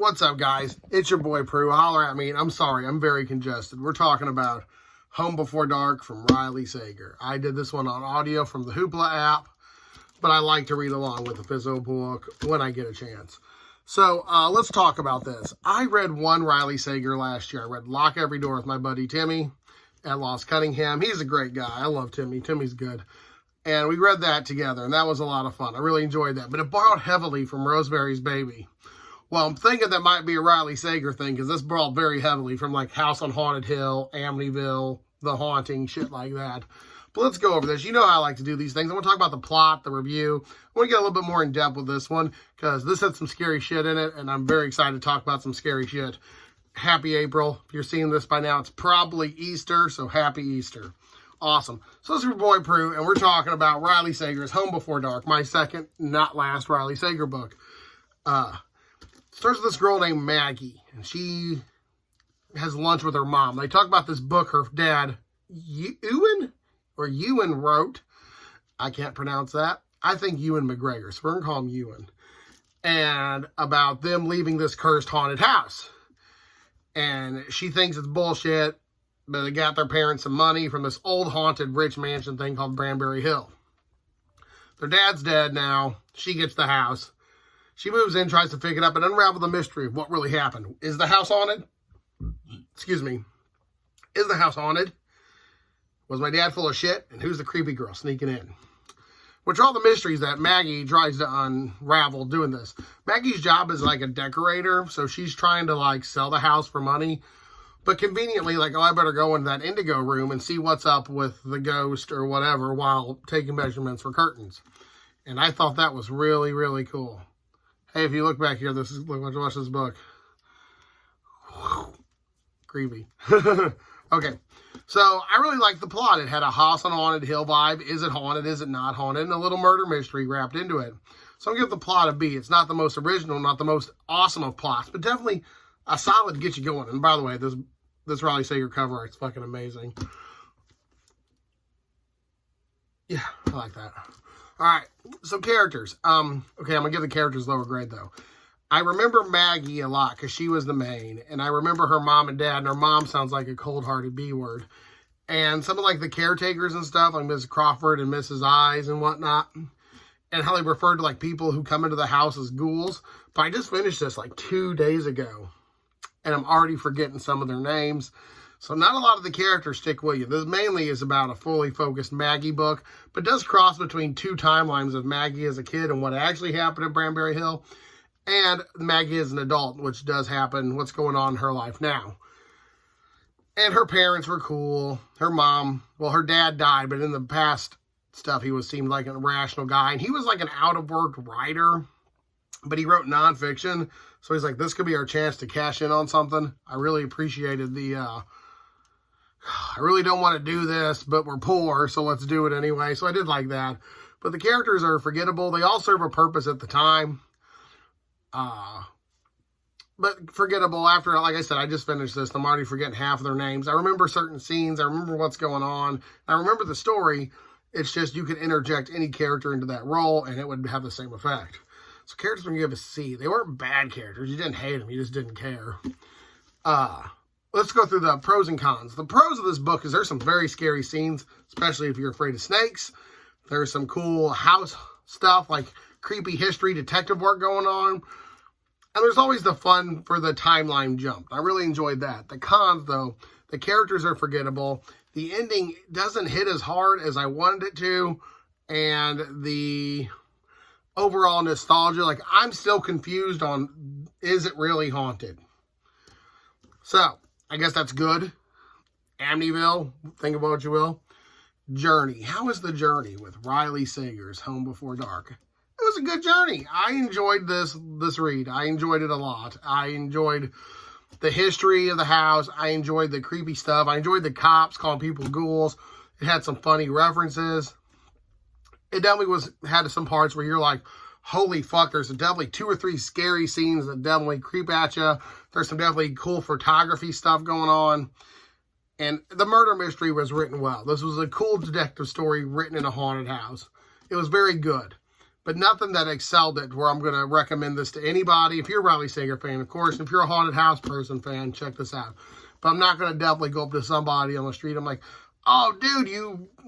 What's up, guys? It's your boy Prue. Holler at me. I'm sorry, I'm very congested. We're talking about Home Before Dark from Riley Sager. I did this one on audio from the Hoopla app, but I like to read along with the physical book when I get a chance. So let's talk about this. I read one Riley Sager last year. I read Lock Every Door with my buddy Timmy at Lost Cunningham. He's a great guy. I love Timmy. Timmy's good. And we read that together, and that was a lot of fun. I really enjoyed that. But it borrowed heavily from Rosemary's Baby. Well, I'm thinking that might be a Riley Sager thing, because this borrowed very heavily from, like, House on Haunted Hill, Amityville, The Haunting, shit like that. But let's go over this. You know how I like to do these things. I want to talk about the plot, the review. I want to get a little bit more in depth with this one, because this had some scary shit in it, and I'm very excited to talk about some scary shit. Happy April. If you're seeing this by now, it's probably Easter, so happy Easter. Awesome. So this is your boy Prue, and we're talking about Riley Sager's Home Before Dark, my second, not last Riley Sager book. Starts with this girl named Maggie, and she has lunch with her mom. They talk about this book her dad, Ewan wrote. I can't pronounce that. I think Ewan McGregor, so we're going to call him Ewan. And about them leaving this cursed haunted house. And she thinks it's bullshit, but they got their parents some money from this old haunted rich mansion thing called Banbury Hill. Their dad's dead now. She gets the house. She moves in, tries to pick it up, and unravel the mystery of what really happened. Is the house haunted? Excuse me. Is the house haunted? Was my dad full of shit? And who's the creepy girl sneaking in? Which are all the mysteries that Maggie tries to unravel doing this. Maggie's job is like a decorator, so she's trying to like sell the house for money. But conveniently, like, oh, I better go into that indigo room and see what's up with the ghost or whatever while taking measurements for curtains. And I thought that was really, really cool. Hey, if you look back here, watch this book. Creepy. Okay, so I really liked the plot. It had a House on Haunted Hill vibe. Is it haunted? Is it not haunted? And a little murder mystery wrapped into it. So I'm going to give the plot a B. It's not the most original, not the most awesome of plots, but definitely a solid to get you going. And by the way, this Riley Sager cover art's fucking amazing. Yeah, I like that. All right, so characters. Okay, I'm going to give the characters lower grade, though. I remember Maggie a lot because she was the main, and I remember her mom and dad, and her mom sounds like a cold-hearted B word. And some of, like, the caretakers and stuff, like Mrs. Crawford and Mrs. Eyes and whatnot, and how they referred to, like, people who come into the house as ghouls. But I just finished this, like, 2 days ago, and I'm already forgetting some of their names. So not a lot of the characters stick with you. This mainly is about a fully focused Maggie book, but does cross between two timelines of Maggie as a kid and what actually happened at Banbury Hill, and Maggie as an adult, which does happen, what's going on in her life now. And her parents were cool. Her mom, well, her dad died, but in the past stuff, seemed like an irrational guy. And he was like an out-of-work writer, but he wrote nonfiction. So he's like, this could be our chance to cash in on something. I really appreciated I really don't want to do this, but we're poor, so let's do it anyway. So I did like that. But the characters are forgettable. They all serve a purpose at the time. But forgettable after, like I said, I just finished this. I'm already forgetting half of their names. I remember certain scenes. I remember what's going on. I remember the story. It's just you could interject any character into that role, and it would have the same effect. So characters I'm going to give a C. They weren't bad characters. You didn't hate them. You just didn't care. Let's go through the pros and cons. The pros of this book is there's some very scary scenes, especially if you're afraid of snakes. There's some cool house stuff, like creepy history, detective work going on. And there's always the fun for the timeline jump. I really enjoyed that. The cons, though, the characters are forgettable. The ending doesn't hit as hard as I wanted it to. And the overall nostalgia, like, I'm still confused on, is it really haunted? So, I guess that's good. Amityville, think about what you will. Journey. How was the journey with Riley Sager's Home Before Dark? It was a good journey. I enjoyed this read. I enjoyed it a lot. I enjoyed the history of the house. I enjoyed the creepy stuff. I enjoyed the cops calling people ghouls. It had some funny references. It definitely had some parts where you're like, holy fuck, there's definitely 2 or 3 scary scenes that definitely creep at you. There's some definitely cool photography stuff going on. And the murder mystery was written well. This was a cool detective story written in a haunted house. It was very good. but nothing that excelled it where I'm going to recommend this to anybody. If you're a Riley Sager fan, of course. If you're a Haunted House person fan, check this out. But I'm not going to definitely go up to somebody on the street. I'm like, oh, dude,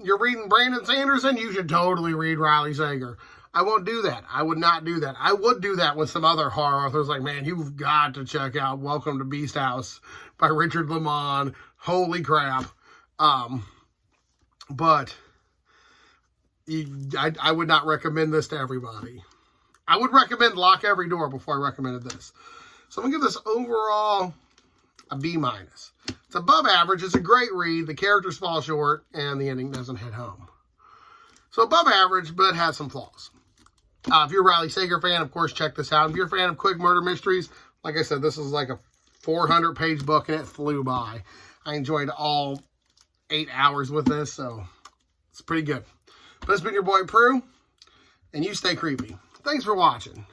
you're reading Brandon Sanderson? You should totally read Riley Sager. I won't do that. I would not do that. I would do that with some other horror authors. Like, man, you've got to check out Welcome to Beast House by Richard Lamond. Holy crap. But I would not recommend this to everybody. I would recommend Lock Every Door before I recommended this. So I'm going to give this overall a B-. It's above average. It's a great read. The characters fall short, and the ending doesn't hit home. So above average, but has some flaws. If you're a Riley Sager fan, of course, check this out. If you're a fan of quick murder mysteries, like I said, this is like a 400-page book, and it flew by. I enjoyed all 8 hours with this, so it's pretty good. But it's been your boy Prue, and you stay creepy. Thanks for watching.